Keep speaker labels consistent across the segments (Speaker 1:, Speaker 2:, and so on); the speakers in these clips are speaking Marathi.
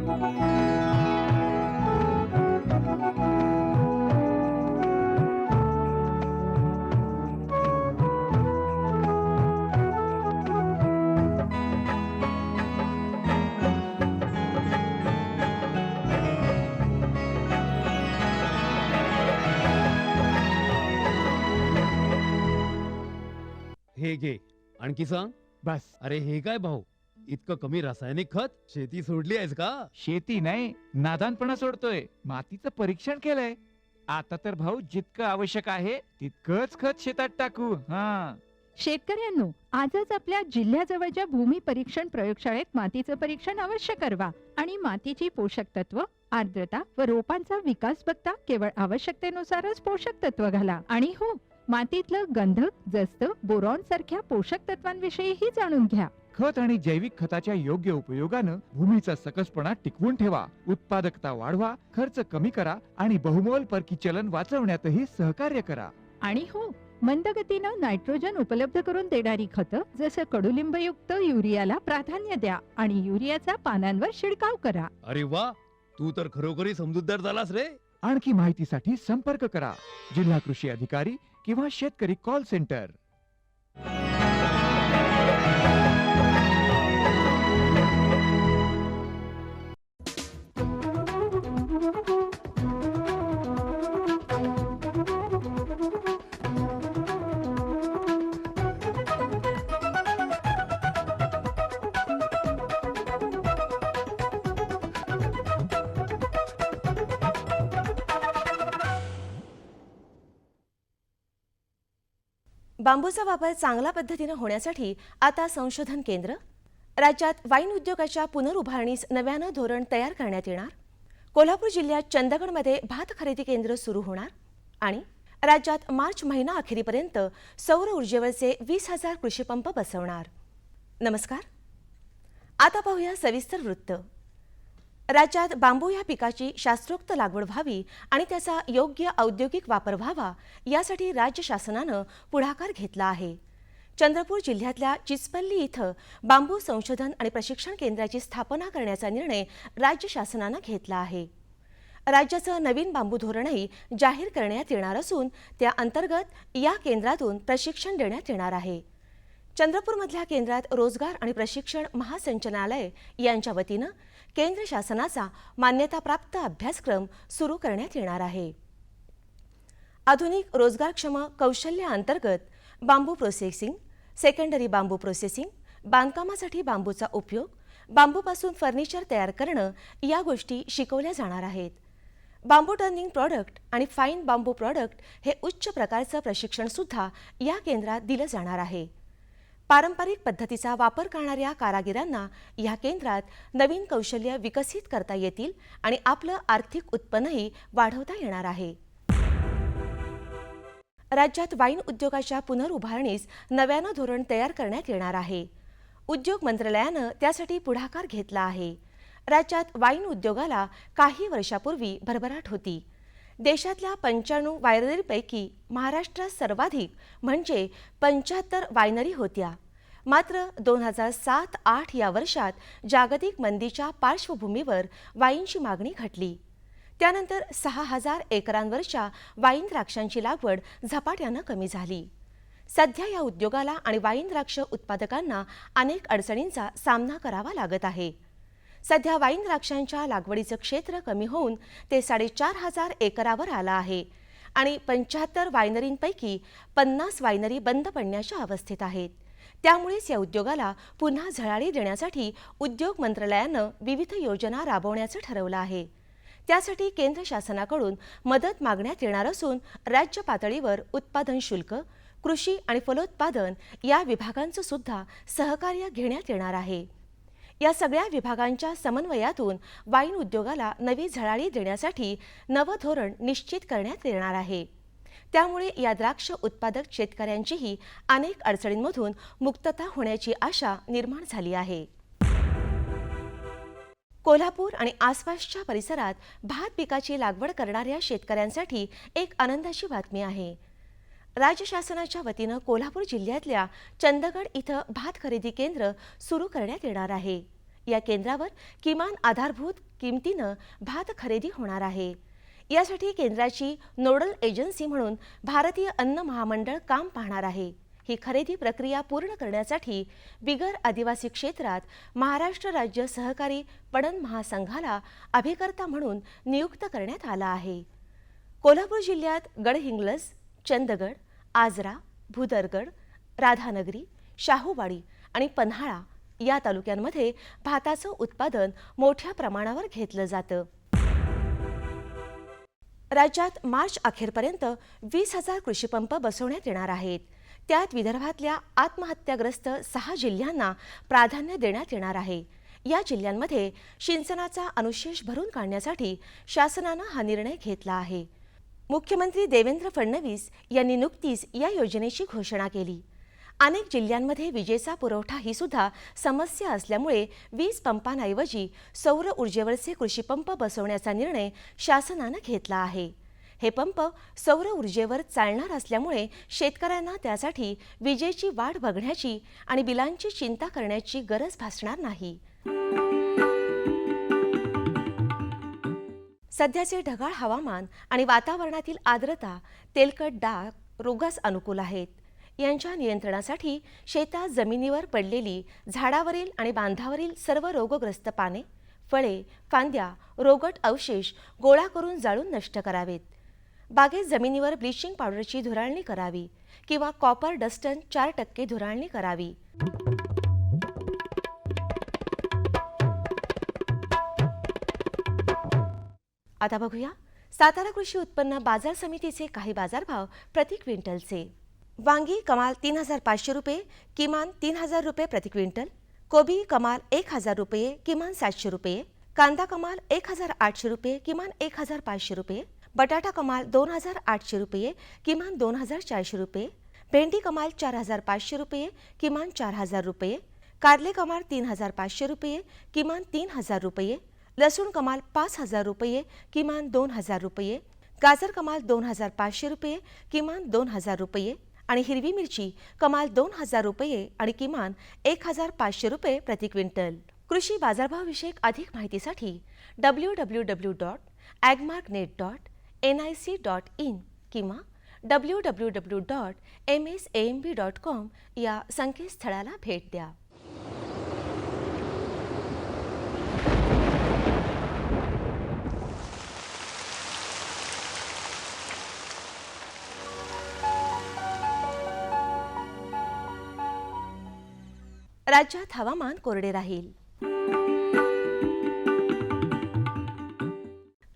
Speaker 1: हे घे, आणखी सांग.
Speaker 2: बस.
Speaker 1: अरे हे काय भाऊ, इतकं कमी रासायनिक खत? शेती सोडली आहेस का?
Speaker 2: शेती नाही, नादानपणा सोडतोय. मातीचं परीक्षण केलंय. आता तर भाऊ जितकं आवश्यक आहे तितकंच खत शेतात टाकू. हा.
Speaker 3: शेतकऱ्यांनो, आजच आपल्या जिल्ह्याजवळच्या भूमी परीक्षण प्रयोगशाळेत मातीचं परीक्षण अवश्य करवा आणि मातीची पोषक तत्व, आर्द्रता व रोपांचा विकास बघता केवळ आवश्यकतेनुसारच पोषक तत्व घाला. आणि हो, मातीतलं गंधक, जस्त, बोरॉन सारख्या पोषक तत्वांविषयीही जाणून घ्या.
Speaker 2: खत आणि जैविक खताच्या योग्य उपयोगानं भूमीचा सकसपणा टिकवून ठेवा, उत्पादकता वाढवा, खर्च कमी करा आणि बहुमोल परकी चलन वाचवण्यातही सहकार्य करा.
Speaker 3: आणि हो, मंद गतीनं नायट्रोजन उपलब्ध करून देणारी खतं जसं कडुलिंबयुक्त युरियाला प्राधान्य द्या आणि युरियाचा पानांवर शिडकाव करा.
Speaker 1: अरे वा, तू तर खरोखरी समजूतदार झालास रे.
Speaker 2: आणखी माहितीसाठी संपर्क करा जिल्हा कृषी अधिकारी किंवा शेतकरी कॉल सेंटर.
Speaker 4: बांबूचा वापर चांगल्या पद्धतीने होण्यासाठी आता संशोधन केंद्र, राज्यात वाईन उद्योगाच्या पुनरुभारणीस नव्यानं धोरण तयार करण्यात येणार, कोल्हापूर जिल्ह्यात चंदगडमध्ये भात खरेदी केंद्र सुरू होणार आणि राज्यात मार्च महिना अखेरीपर्यंत सौर ऊर्जेवरचे 20,000 कृषीपंप बसवणार. नमस्कार, आता पाहूया सविस्तर वृत्त. राज्यात बांबू या पिकाची शास्त्रोक्त लागवड व्हावी आणि त्याचा योग्य औद्योगिक वापर व्हावा यासाठी राज्य शासनानं पुढाकार घेतला आहे. चंद्रपूर जिल्ह्यातल्या चिचपल्ली इथं बांबू संशोधन आणि प्रशिक्षण केंद्राची स्थापना करण्याचा निर्णय राज्य शासनानं घेतला आहे. राज्याचं नवीन बांबू धोरणही जाहीर करण्यात येणार असून त्या अंतर्गत या केंद्रातून प्रशिक्षण देण्यात येणार आहे. चंद्रपूरमधल्या केंद्रात रोजगार आणि प्रशिक्षण महासंचालनालय यांच्या वतीनं केंद्र शासनाचा मान्यताप्राप्त अभ्यासक्रम सुरू करण्यात येणार आहे. आधुनिक रोजगारक्षम कौशल्याअंतर्गत बांबू प्रोसेसिंग, सेकंडरी बांबू प्रोसेसिंग, बांधकामासाठी बांबूचा उपयोग, बांबूपासून फर्निचर तयार करणं या गोष्टी शिकवल्या जाणार आहेत. बांबू टर्निंग प्रॉडक्ट आणि फाईन बांबू प्रॉडक्ट हे उच्च प्रकारचं प्रशिक्षण सुद्धा या केंद्रात दिलं जाणार आहे. पारंपरिक पद्धतीचा वापर करणाऱ्या कारागिरांना या केंद्रात नवीन कौशल्य विकसित करता येतील आणि आपलं आर्थिक उत्पन्नही वाढवता येणार आहे. राज्यात वाईन उद्योगाच्या पुनरुभारणीस नव्यानं धोरण तयार करण्यात येणार आहे. उद्योग मंत्रालयानं त्यासाठी पुढाकार घेतला आहे. राज्यात वाईन उद्योगाला काही वर्षापूर्वी भरभराट होती. देशातल्या 95 वायनरीपैकी महाराष्ट्रात सर्वाधिक म्हणजे 75 वायनरी होत्या. मात्र 2007-08 या वर्षात जागतिक मंदीच्या पार्श्वभूमीवर वाईनची मागणी घटली. त्यानंतर 6,000 एकरांवरच्या वाईन द्राक्षांची लागवड झपाट्यानं कमी झाली. सध्या या उद्योगाला आणि वाईन द्राक्ष उत्पादकांना अनेक अडचणींचा सामना करावा लागत आहे. सध्या वाईन द्राक्षांच्या लागवडीचं क्षेत्र कमी होऊन ते 4,500 एकरावर आलं आहे आणि 75 वायनरींपैकी 50 वायनरी बंद पडण्याच्या अवस्थेत आहेत. त्यामुळेच या उद्योगाला पुन्हा झळाळी देण्यासाठी उद्योग मंत्रालयानं विविध योजना राबवण्याचं ठरवलं आहे. त्यासाठी केंद्र शासनाकडून मदत मागण्यात येणार असून राज्य पातळीवर उत्पादन शुल्क, कृषी आणि फलोत्पादन या विभागांचं सुद्धा सहकार्य घेण्यात येणार आहे. या सगळ्या विभागांच्या समन्वयातून वाईन उद्योगाला नवी झळाळी देण्यासाठी नवं धोरण निश्चित करण्यात येणार आहे. त्यामुळे या द्राक्ष उत्पादक शेतकऱ्यांचीही अनेक अडचणींमधून मुक्तता होण्याची आशा निर्माण झाली आहे. कोल्हापूर आणि आसपासच्या परिसरात भात पिकाची लागवड करणाऱ्या शेतकऱ्यांसाठी एक आनंदाची बातमी आहे. राज्य शासनाच्या वतीनं कोल्हापूर जिल्ह्यातल्या चंदगड इथं भात खरेदी केंद्र सुरू करण्यात येणार आहे. या केंद्रावर किमान आधारभूत किमतीनं भात खरेदी होणार आहे. यासाठी केंद्राची नोडल एजन्सी म्हणून भारतीय अन्न महामंडळ काम पाहणार आहे. ही खरेदी प्रक्रिया पूर्ण करण्यासाठी बिगर आदिवासी क्षेत्रात महाराष्ट्र राज्य सहकारी पणन महासंघाला अभिकर्ता म्हणून नियुक्त करण्यात आला आहे. कोल्हापूर जिल्ह्यात गडहिंग्लज, चंदगड, आजरा, भुदरगड, राधानगरी, शाहूवाडी आणि पन्हाळा या तालुक्यांमध्ये भाताचं उत्पादन मोठ्या प्रमाणावर घेतलं जातं. राज्यात मार्च अखेरपर्यंत 20,000 कृषीपंप बसवण्यात येणार आहेत. त्यात विदर्भातल्या आत्महत्याग्रस्त 6 जिल्ह्यांना प्राधान्य देण्यात येणार आहे. या जिल्ह्यांमध्ये सिंचनाचा अनुशेष भरून काढण्यासाठी शासनानं हा निर्णय घेतला आहे. मुख्यमंत्री देवेंद्र फडणवीस यांनी नुकतीच या योजनेची घोषणा केली. अनेक जिल्ह्यांमध्ये विजेचा पुरवठा ही सुद्धा समस्या असल्यामुळे वीज पंपांऐवजी सौर ऊर्जेवरचे कृषीपंप बसवण्याचा निर्णय शासनानं घेतला आहे. हे पंप सौर ऊर्जेवर चालणार असल्यामुळे शेतकऱ्यांना त्यासाठी विजेची वाट बघण्याची आणि बिलांची चिंता करण्याची गरज भासणार नाही. सध्याचे ढगाळ हवामान आणि वातावरणातील आर्द्रता तेलकट डाग रोगास अनुकूल आहेत. यांच्या नियंत्रणासाठी शेतात जमिनीवर पडलेली झाडावरील आणि बांधावरील सर्व रोगग्रस्त पाने, फळे, फांद्या, रोगट अवशेष गोळा करून जाळून नष्ट करावेत. बागेत जमिनीवर ब्लीचिंग पावडरची धुराळणी करावी किंवा कॉपर डस्टन 4% धुराळणी करावी. आता बघूया सातारा कृषी उत्पन्न बाजार समितीचे काही बाजारभाव प्रति क्विंटलचे. वांगी कमाल 3,500 रुपये, किमान 3,000 रुपये प्रति क्विंटल. कोबी कमाल 1,000 रुपये, किमान 700 रुपये. कांदा कमाल 1,800 रुपये, किमान 1,500 रुपये. बटाटा कमाल 2,800 रुपये, किमान 2,400 रुपये. भेंडी कमाल 4,500 रुपये, किमान 4,000 रुपये. कारले कमाल 3,500 रुपये, किमान 3,000 रुपये. लसूण कमाल 5,000 रुपये, किमान 2,000 रुपये. गाजर कमाल 2,500 रुपये, किमान 2,000 रुपये. आणि हिरवी मिरची कमाल 2,000 रुपये आणि किमान 1,500 रुपये प्रति क्विंटल. कृषी बाजारभावाविषयक अधिक माहितीसाठी www.agmarknet.nic.in किंवा www.msamb.com या संकेतस्थळाला भेट द्या. राज्यात हवामान कोरडे राहील.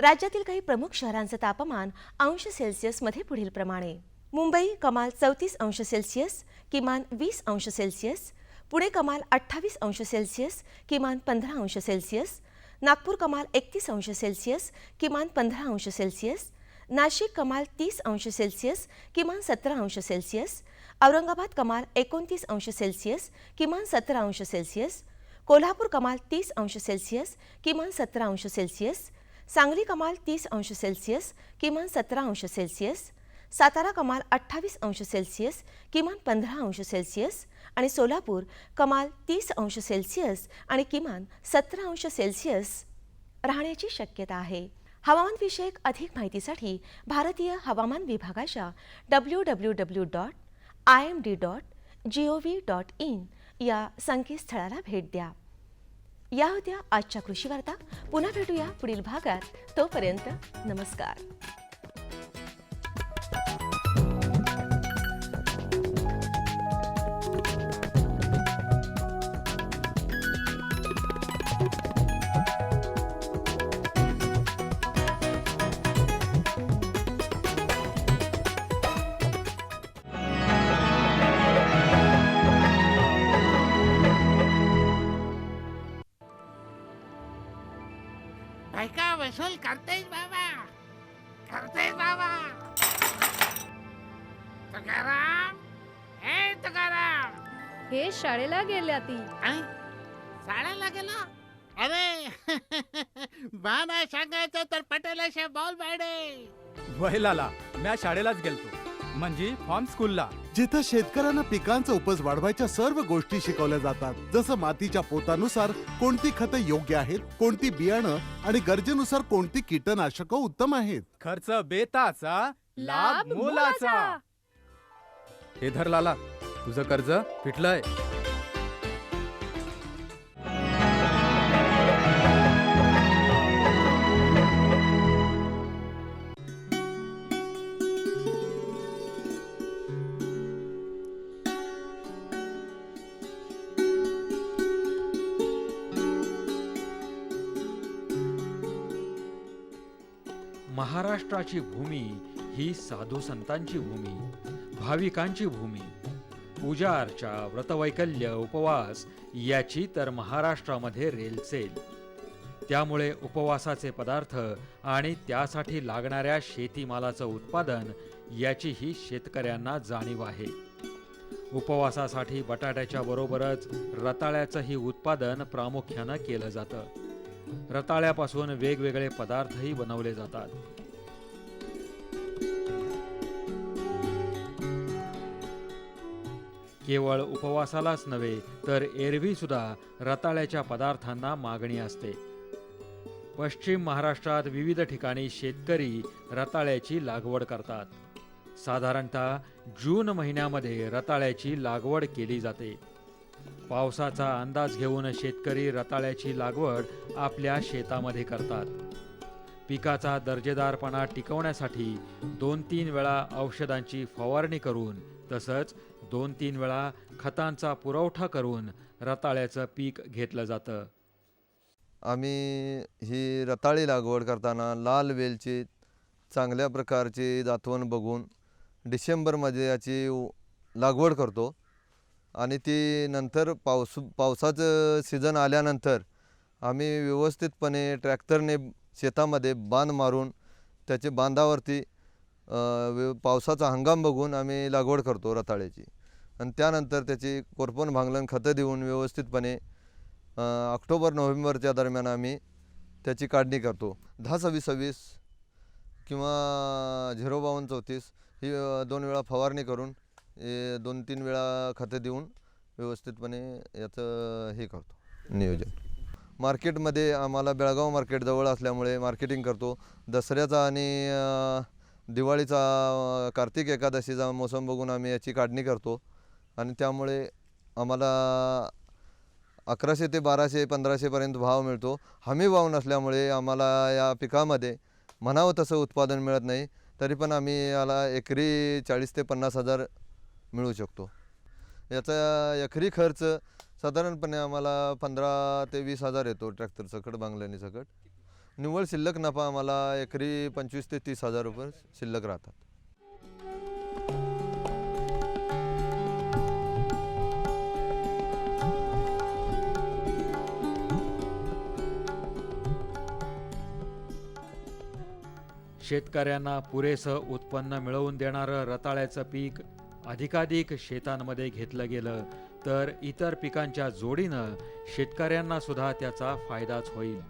Speaker 4: राज्यातील काही प्रमुख शहरांचं तापमान अंश सेल्सिअसमध्ये पुढील प्रमाणे. मुंबई कमाल 34 अंश सेल्सिअस, किमान 20 अंश सेल्सिअस. पुणे कमाल 28 अंश सेल्सिअस, किमान 15 अंश सेल्सिअस. नागपूर कमाल 31 अंश सेल्सिअस, किमान 15 अंश सेल्सिअस. नाशिक कमाल 30 अंश सेल्सिअस, किमान 17 अंश सेल्सिअस. औरंगाबाद कमाल 29 अंश सेल्सिअस, किमान 17 अंश सेल्सिअस. कोल्हापूर कमाल 30 अंश सेल्सिअस, किमान 17 अंश सेल्सिअस. सांगली कमाल 30 अंश सेल्सिअस, किमान 17 अंश सेल्सिअस. सातारा कमाल 28 अंश सेल्सिअस, किमान 15 अंश सेल्सिअस. आणि सोलापूर कमाल 30 अंश सेल्सिअस आणि किमान 17 अंश सेल्सिअस राहण्याची शक्यता आहे. हवामानविषयक अधिक माहितीसाठी भारतीय हवामान विभागाच्या www.imd.gov.in या संकेतस्थळाला भेट द्या. या होत्या आजच्या कृषी वार्ता. पुन्हा भेटूया पुढील भागात. तोपर्यंत नमस्कार.
Speaker 5: पैका वसूल करतेस बाबा, करतेस बाबा. तुकाराम, हे तुकाराम.
Speaker 6: हे शाळेला गेल्या ती.
Speaker 5: अं? शाळेला गेला? अरे बा नाही सांगायचं तर पटेलाशे बॉल बायडे.
Speaker 7: वय लाला, म्या शाळेलाच गेलतो, म्हणजे फॉर्म स्कूलला. जिथं शेतकऱ्यांना पिकांचा उपज वाढवायच्या सर्व गोष्टी शिकवल्या जातात, जसं मातीच्या पोतानुसार कोणती खतं योग्य आहेत, कोणती बियाणं आणि गरजेनुसार कोणती कीटकनाशकं उत्तम आहेत.
Speaker 8: खर्च बेताचा, लाभ मोलाचा. हे धर लाला, तुझं कर्ज फिटलंय.
Speaker 9: महाराष्ट्राची भूमी ही साधू संतांची भूमी, भाविकांची भूमी. पूजा अर्चा, व्रतवैकल्य, उपवास याची तर महाराष्ट्रामध्ये रेलचेल. त्यामुळे उपवासाचे पदार्थ आणि त्यासाठी लागणाऱ्या शेतीमालाचं उत्पादन याचीही शेतकऱ्यांना जाणीव आहे. उपवासासाठी बटाट्याच्या बरोबरच रताळ्याचंही उत्पादन प्रामुख्यानं केलं जातं. रताळ्यापासून वेगवेगळे पदार्थही बनवले जातात. केवळ उपवासालाच नव्हे तर एरवी सुद्धा रताळ्याच्या पदार्थांना मागणी असते. पश्चिम महाराष्ट्रात विविध ठिकाणी शेतकरी रताळ्याची लागवड करतात. साधारणतः जून महिन्यामध्ये रताळ्याची लागवड केली जाते. पावसाचा अंदाज घेऊन शेतकरी रताळ्याची लागवड आपल्या शेतामध्ये करतात. पिकाचा दर्जेदारपणा टिकवण्यासाठी 2-3 वेळा औषधांची फवारणी करून तसंच 2-3 वेळा खतांचा पुरवठा करून रताळ्याचं पीक घेतलं जातं.
Speaker 10: आम्ही ही रताळी लागवड करताना लाल वेलची चांगल्या प्रकारची जातवण बघून डिसेंबरमध्ये याची लागवड करतो आणि ती नंतर पावसाचं सीझन आल्यानंतर आम्ही व्यवस्थितपणे ट्रॅक्टरने शेतामध्ये बांध मारून त्याचे बांधावरती पावसाचा हंगाम बघून आम्ही लागवड करतो रताळ्याची. आणि त्यानंतर त्याची कोरपण भांगलन खतं देऊन व्यवस्थितपणे ऑक्टोबर-नोव्हेंबरच्या दरम्यान आम्ही त्याची काढणी करतो. 10-26-26 किंवा 052-34 ही 2 वेळा फवारणी करून 2-3 वेळा खतं देऊन व्यवस्थितपणे याचं हे करतो नियोजन. मार्केटमध्ये आम्हाला बेळगाव मार्केट जवळ असल्यामुळे मार्केटिंग करतो. दसऱ्याचा आणि दिवाळीचा कार्तिक एकादशीचा मोसम बघून आम्ही याची काढणी करतो आणि त्यामुळे आम्हाला 1100 ते 1200, 1500पर्यंत भाव मिळतो. हमी भाव नसल्यामुळे आम्हाला या पिकामध्ये म्हणावं तसं उत्पादन मिळत नाही. तरी पण आम्ही याला एकरी 40 ते 50 हजार मिळू शकतो. याचा एकरी खर्च साधारणपणे आम्हाला 15 ते 20 हजार येतो ट्रॅक्टर सकट बांगल्याने सकट. निव्वळ शिल्लक नफा आम्हाला एकरी 25 ते 30 हजार रुपये शिल्लक राहतात.
Speaker 9: शेतकऱ्यांना पुरेसं उत्पन्न मिळवून देणारं रताळ्याचं पीक अधिकाधिक शेतांमध्ये घेतलं गेलं तर इतर पिकांच्या जोडीनं शेतकऱ्यांना सुद्धा त्याचा फायदाच होईल.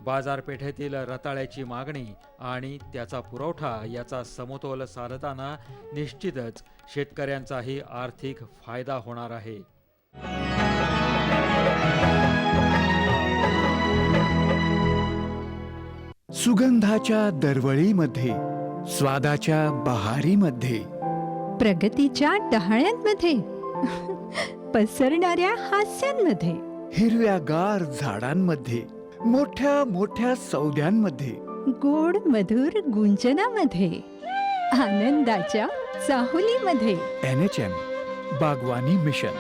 Speaker 9: बाजारपेठेतील रताळ्याची मागणी आणि त्याचा पुरवठा याचा समतोल साधताना निश्चितच शेतकऱ्यांचाही आर्थिक फायदा होणार आहे.
Speaker 2: सुगंधाच्या दरवळीमध्ये, स्वादाच्या बहारीमध्ये,
Speaker 3: प्रगतीच्या डहाळ्यांमध्ये, पसरणाऱ्या हास्यांमध्ये,
Speaker 2: हिरव्यागार झाडांमध्ये, मोठ्या मोठ्या सौद्यांमध्ये,
Speaker 3: गोड मधुर गुंजनामध्ये, आनंदाच्या चाहुलीमध्ये.
Speaker 2: NHM बागवानी मिशन.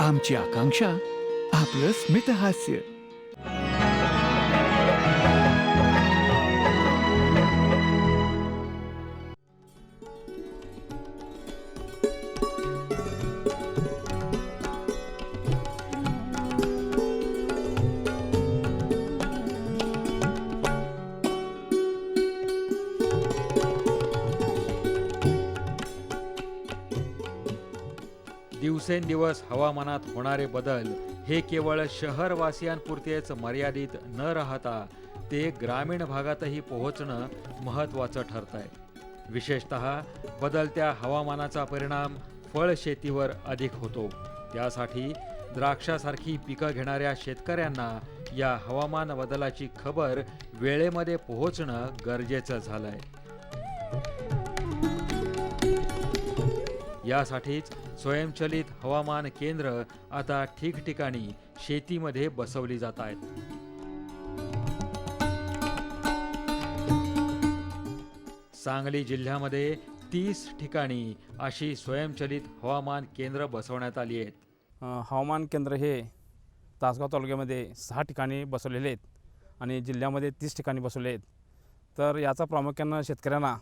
Speaker 2: आमची आकांक्षा आपलं स्मितहास्य.
Speaker 9: दिवसेंदिवस हवामानात होणारे बदल हे केवळ शहरवासियांपुरतेच मर्यादित न राहता ते ग्रामीण भागातही पोहोचणं महत्त्वाचं ठरतंय. विशेषतः बदलत्या हवामानाचा परिणाम फळ शेतीवर अधिक होतो. त्यासाठी द्राक्षासारखी पिकं घेणाऱ्या शेतकऱ्यांना या हवामान बदलाची खबर वेळेमध्ये पोहोचणं गरजेचं झालंय. यासाठीच स्वयंचलित हवामान केंद्र आता ठिकठिकाणी शेतीमध्ये बसवली जात आहेत. सांगली जिल्ह्यामध्ये 30 ठिकाणी अशी स्वयंचलित हवामान केंद्र बसवण्यात आली आहेत.
Speaker 11: हवामान केंद्र हे तासगाव तालुक्यामध्ये 6 ठिकाणी बसवलेले आहेत आणि जिल्ह्यामध्ये 30 ठिकाणी बसवले आहेत. तर याचा प्रामुख्यानं शेतकऱ्यांना,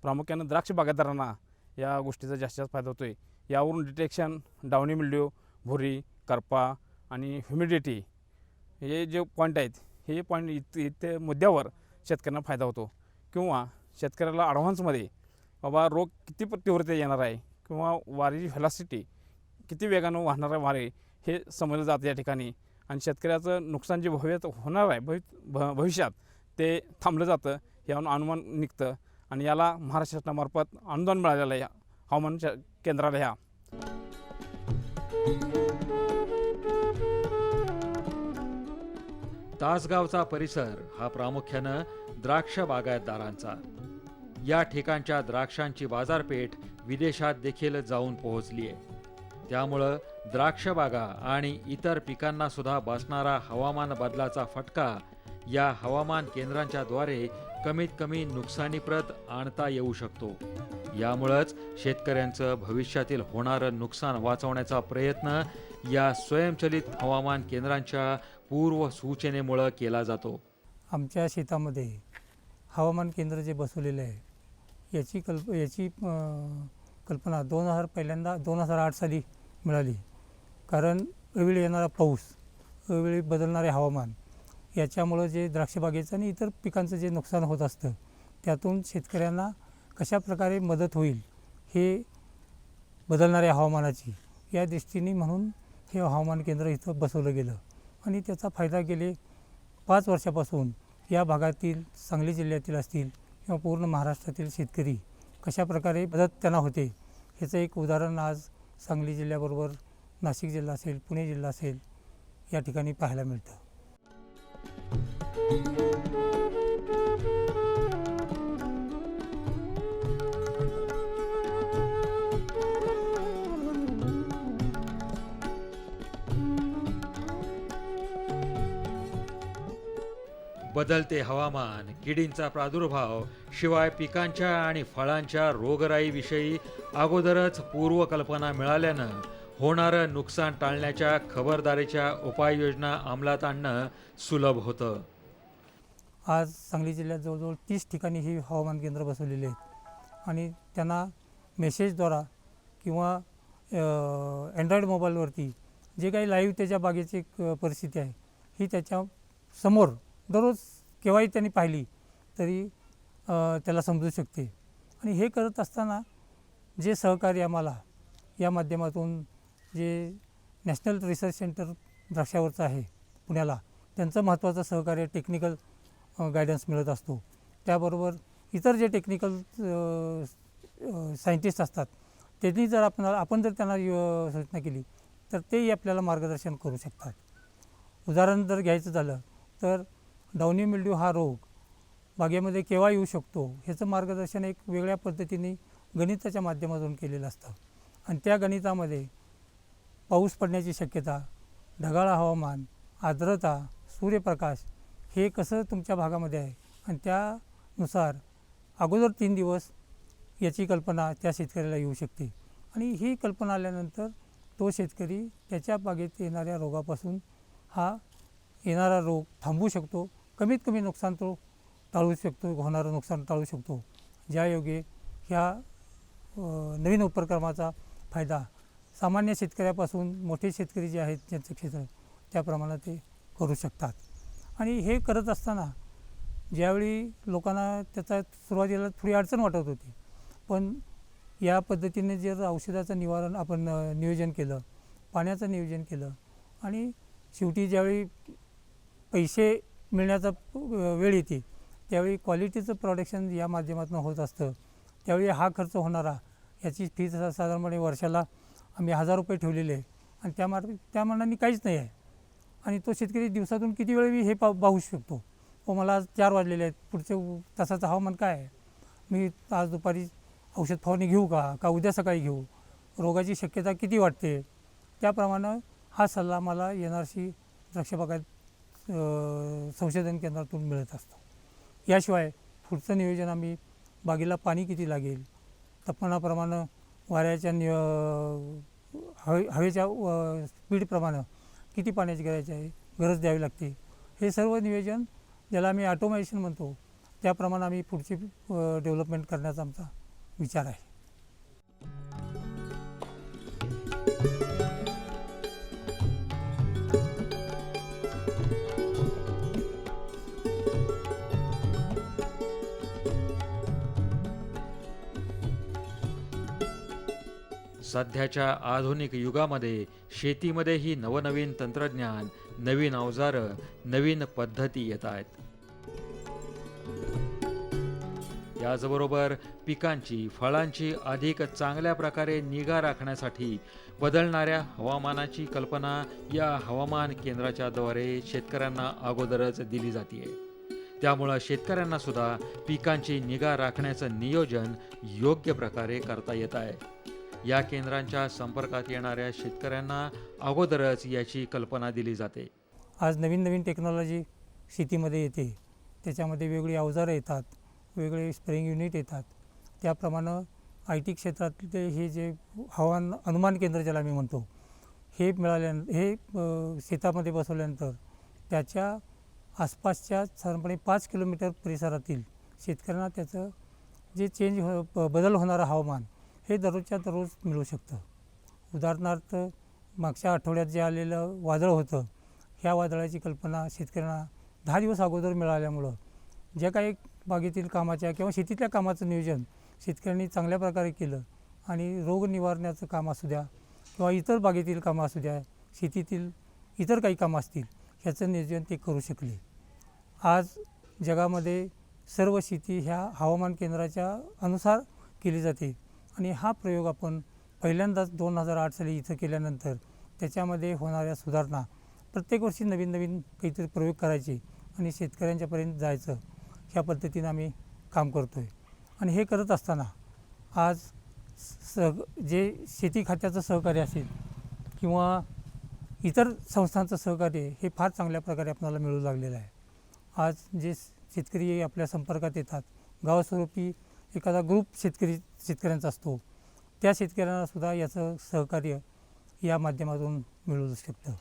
Speaker 11: प्रामुख्यानं द्राक्ष बागायतदारांना या गोष्टीचा जास्तीत जास्त फायदा होतो आहे. यावरून डिटेक्शन, डाउनी मिल्ड्यू, भुरी, करपा आणि ह्युमिडिटी हे जे पॉईंट आहेत, हे पॉईंट इथे मुद्द्यावर शेतकऱ्यांना फायदा होतो. किंवा शेतकऱ्याला ॲडव्हान्समध्ये बाबा रोग किती तीव्रतेत येणार आहे किंवा वारीची व्हेलॉसिटी किती वेगानं वाहणार आहे वारे हे समजलं जातं या ठिकाणी. आणि शेतकऱ्याचं नुकसान जे भविष्यात होणार आहे भविष्यात ते थांबलं जातं, यावरून अनुमान निघतं. आणि याला महाराष्ट्र शासनामार्फत अनुदान मिळालेलं आहे हवामान केंद्राला. ह्या
Speaker 9: तासगावचा परिसर हा प्रामुख्यानं द्राक्ष बागायतदारांचा. या ठिकाणच्या द्राक्षांची बाजारपेठ विदेशात देखील जाऊन पोहोचली आहे. त्यामुळं द्राक्ष बागा आणि इतर पिकांना सुद्धा बसणारा हवामान बदलाचा फटका या हवामान केंद्रांच्या द्वारे कमीत कमी नुकसानीप्रत आणता येऊ शकतो. यामुळंच शेतकऱ्यांचं भविष्यातील होणारं नुकसान वाचवण्याचा प्रयत्न या स्वयंचलित हवामान केंद्रांच्या पूर्व सूचनेमुळं केला जातो.
Speaker 12: आमच्या शेतामध्ये हवामान केंद्र जे बसवलेलं आहे याची कल्पना पहिल्यांदा 2008 साली मिळाली. कारण अवेळी येणारा पाऊस, अवेळी बदलणारे हवामान याच्यामुळं जे द्राक्षबागेचं आणि इतर पिकांचं जे नुकसान होत असतं त्यातून शेतकऱ्यांना कशा प्रकारे मदत होईल हे बदलणाऱ्या हवामानाची या दृष्टीने म्हणून हे हवामान केंद्र इथं बसवलं गेलं. आणि त्याचा फायदा गेले 5 वर्षापासून या भागातील सांगली जिल्ह्यातील असतील किंवा पूर्ण महाराष्ट्रातील शेतकरी कशा प्रकारे मदत त्यांना होते ह्याचं एक उदाहरण आज सांगली जिल्ह्याबरोबर नाशिक जिल्हा असेल, पुणे जिल्हा असेल या ठिकाणी पाहायला मिळतं.
Speaker 9: बदलते हवामान, किडींचा प्रादुर्भाव, शिवाय पिकांच्या आणि फळांच्या रोगराईविषयी अगोदरच पूर्वकल्पना मिळाल्यानं होणारं नुकसान टाळण्याच्या खबरदारीच्या उपाययोजना अंमलात आणणं सुलभ होतं.
Speaker 12: आज सांगली जिल्ह्यात जवळजवळ 30 ठिकाणी ही हवामान केंद्र बसवलेली आहेत आणि त्यांना मेसेजद्वारा किंवा अँड्रॉईड मोबाईलवरती जे काही लाईव्ह त्याच्या बागेची परिस्थिती आहे ही त्याच्या समोर दररोज केव्हाही त्यांनी पाहिली तरी त्याला समजू शकते. आणि हे करत असताना जे सहकार्य आम्हाला या माध्यमातून जे नॅशनल रिसर्च सेंटर द्राक्षावरचं आहे पुण्याला, त्यांचं महत्त्वाचं सहकार्य टेक्निकल गायडन्स मिळत असतो. त्याबरोबर इतर जे टेक्निकल सायंटिस्ट असतात त्यांनी जर आपण जर त्यांना सूचना केली तर तेही आपल्याला मार्गदर्शन करू शकतात. उदाहरण जर घ्यायचं झालं तर डाउनी मिल्ड्यू हा रोग बागेमध्ये केव्हा येऊ शकतो ह्याचं मार्गदर्शन एक वेगळ्या पद्धतीने गणिताच्या माध्यमातून केलेलं असतं. आणि त्या गणितामध्ये पाऊस पडण्याची शक्यता, ढगाळ हवामान, आर्द्रता, सूर्यप्रकाश हे कसं तुमच्या भागामध्ये आहे आणि त्यानुसार अगोदर 3 दिवस याची कल्पना त्या शेतकऱ्याला येऊ शकते. आणि ही कल्पना आल्यानंतर तो शेतकरी त्याच्या बागेत येणाऱ्या रोगापासून हा येणारा रोग थांबवू शकतो, कमीत कमी नुकसान तो टाळू शकतो, होणारं नुकसान टाळू शकतो. ज्यायोगे ह्या नवीन उपक्रमाचा फायदा सामान्य शेतकऱ्यापासून मोठे शेतकरी जे आहेत ज्यांचं क्षेत्र त्याप्रमाणे ते करू शकतात. आणि हे करत असताना ज्यावेळी लोकांना त्याचा सुरुवातीला थोडी अडचण वाटत होती, पण या पद्धतीने जर औषधाचं निवारण आपण नियोजन केलं, पाण्याचं नियोजन केलं आणि शेवटी ज्यावेळी पैसे मिळण्याचा वेळ येते त्यावेळी क्वालिटीचं प्रोडक्शन या माध्यमातून होत असतं. त्यावेळी हा खर्च होणारा याची फी साधारणपणे वर्षाला आम्ही 1000 रुपये ठेवलेले आहे आणि त्या मानाने काहीच नाही आहे. आणि तो शेतकरी दिवसातून किती वेळ हे पाहू शकतो. मला आज 4 वाजलेले आहेत, पुढचे तासाचं हवामान काय आहे, मी आज दुपारी औषध फवारणी घेऊ का उद्या सकाळी घेऊ, रोगाची शक्यता किती वाटते, त्याप्रमाणे हा सल्ला मला NRC द्राक्ष बागायत संशोधन केंद्रातून मिळत असतो. याशिवाय पुढचं नियोजन आम्ही बागेला पाणी किती लागेल, तापमानाप्रमाणे वाऱ्याच्या हवेच्या स्पीडप्रमाणे किती पाण्याची गरज द्यावी लागते, हे सर्व नियोजन ज्याला आम्ही ऑटोमेशन म्हणतो त्याप्रमाणे आम्ही पुढची डेव्हलपमेंट करण्याचा आमचा विचार आहे.
Speaker 9: सध्याच्या आधुनिक युगामध्ये शेतीमध्येही नवनवीन तंत्रज्ञान, नवीन अवजारं, नवीन पद्धती येत आहेत. याचबरोबर पिकांची, फळांची अधिक चांगल्या प्रकारे निगा राखण्यासाठी बदलणाऱ्या हवामानाची कल्पना या हवामान केंद्राच्या द्वारे शेतकऱ्यांना अगोदरच दिली जाते. त्यामुळं शेतकऱ्यांना सुद्धा पिकांची निगा राखण्याचं नियोजन योग्य प्रकारे करता येत आहे. या केंद्रांच्या संपर्कात येणाऱ्या शेतकऱ्यांना अगोदरच याची कल्पना दिली जाते.
Speaker 12: आज नवीन टेक्नॉलॉजी शेतीमध्ये येते, त्याच्यामध्ये वेगळी अवजारं येतात, वेगळे स्प्रेइंग युनिट येतात. त्याप्रमाणे IT क्षेत्रातले हे जे हवामान अनुमान केंद्र ज्याला मी म्हणतो हे हे शेतामध्ये बसवल्यानंतर त्याच्या आसपासच्या साधारणपणे 5 किलोमीटर परिसरातील शेतकऱ्यांना त्याचं जे बदल होणारं हवामान हे दररोजच्या दररोज मिळू शकतं. उदाहरणार्थ मागच्या आठवड्यात जे आलेलं वादळ होतं, ह्या वादळाची कल्पना शेतकऱ्यांना 10 दिवस अगोदर मिळाल्यामुळं ज्या काही बागेतील कामाच्या किंवा शेतीतल्या कामाचं नियोजन शेतकऱ्यांनी चांगल्या प्रकारे केलं आणि रोग निवारण्याचं काम असू द्या किंवा इतर बागेतील कामं असू द्या, शेतीतील इतर काही कामं असतील, ह्याचं नियोजन ते करू शकले. आज जगामध्ये सर्व शेती ह्या हवामान केंद्राच्या अनुसार केली जाते आणि हा प्रयोग आपण पहिल्यांदाच 2008 साली इथं केल्यानंतर त्याच्यामध्ये होणाऱ्या सुधारणा, प्रत्येक वर्षी नवीन काहीतरी प्रयोग करायचे आणि शेतकऱ्यांच्यापर्यंत जायचं, ह्या पद्धतीनं आम्ही काम करतो आहे. आणि हे करत असताना आज जे शेती खात्याचं सहकार्य असेल किंवा इतर संस्थांचं सहकार्य हे फार चांगल्या प्रकारे आपल्याला मिळू लागलेलं आहे. आज जे शेतकरी आपल्या संपर्कात येतात, गावस्वरूपी एखादा ग्रुप शेतकऱ्यांचा असतो, त्या शेतकऱ्यांनासुद्धा याचं सहकार्य या माध्यमातून मिळू शकतं.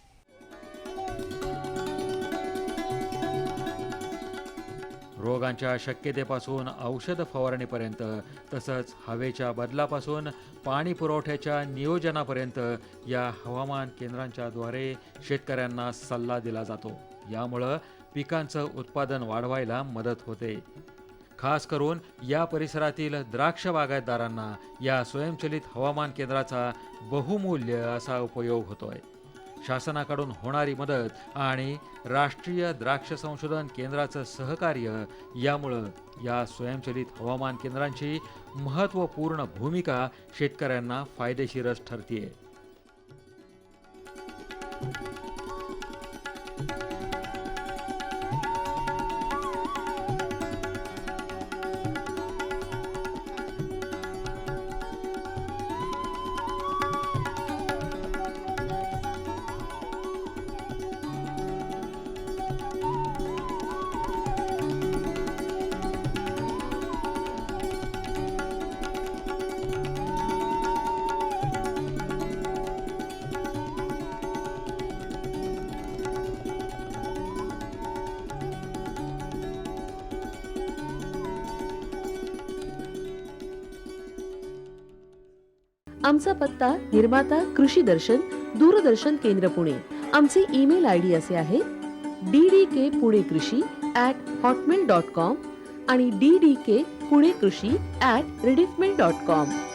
Speaker 9: रोगांच्या शक्यतेपासून औषध फवारणीपर्यंत तसंच हवेच्या बदलापासून पाणी पुरवठ्याच्या नियोजनापर्यंत या हवामान केंद्रांच्या द्वारे शेतकऱ्यांना सल्ला दिला जातो. यामुळं पिकांचं उत्पादन वाढवायला मदत होते. खास करून या परिसरातील द्राक्ष बागायतदारांना या स्वयंचलित हवामान केंद्राचा बहुमूल्य असा उपयोग होतोय. शासनाकडून होणारी मदत आणि राष्ट्रीय द्राक्ष संशोधन केंद्राचं सहकार्य यामुळं या स्वयंचलित हवामान केंद्रांची महत्त्वपूर्ण भूमिका शेतकऱ्यांना फायदेशीरच ठरते.
Speaker 13: आमचा पत्ता निर्माता कृषी दर्शन, दूरदर्शन केंद्र पुणे. आमचे ईमेल ID असे आहे ddkpuneकृषी@hotmail.com आणि ddkpuneकृषी@rediffmail.com.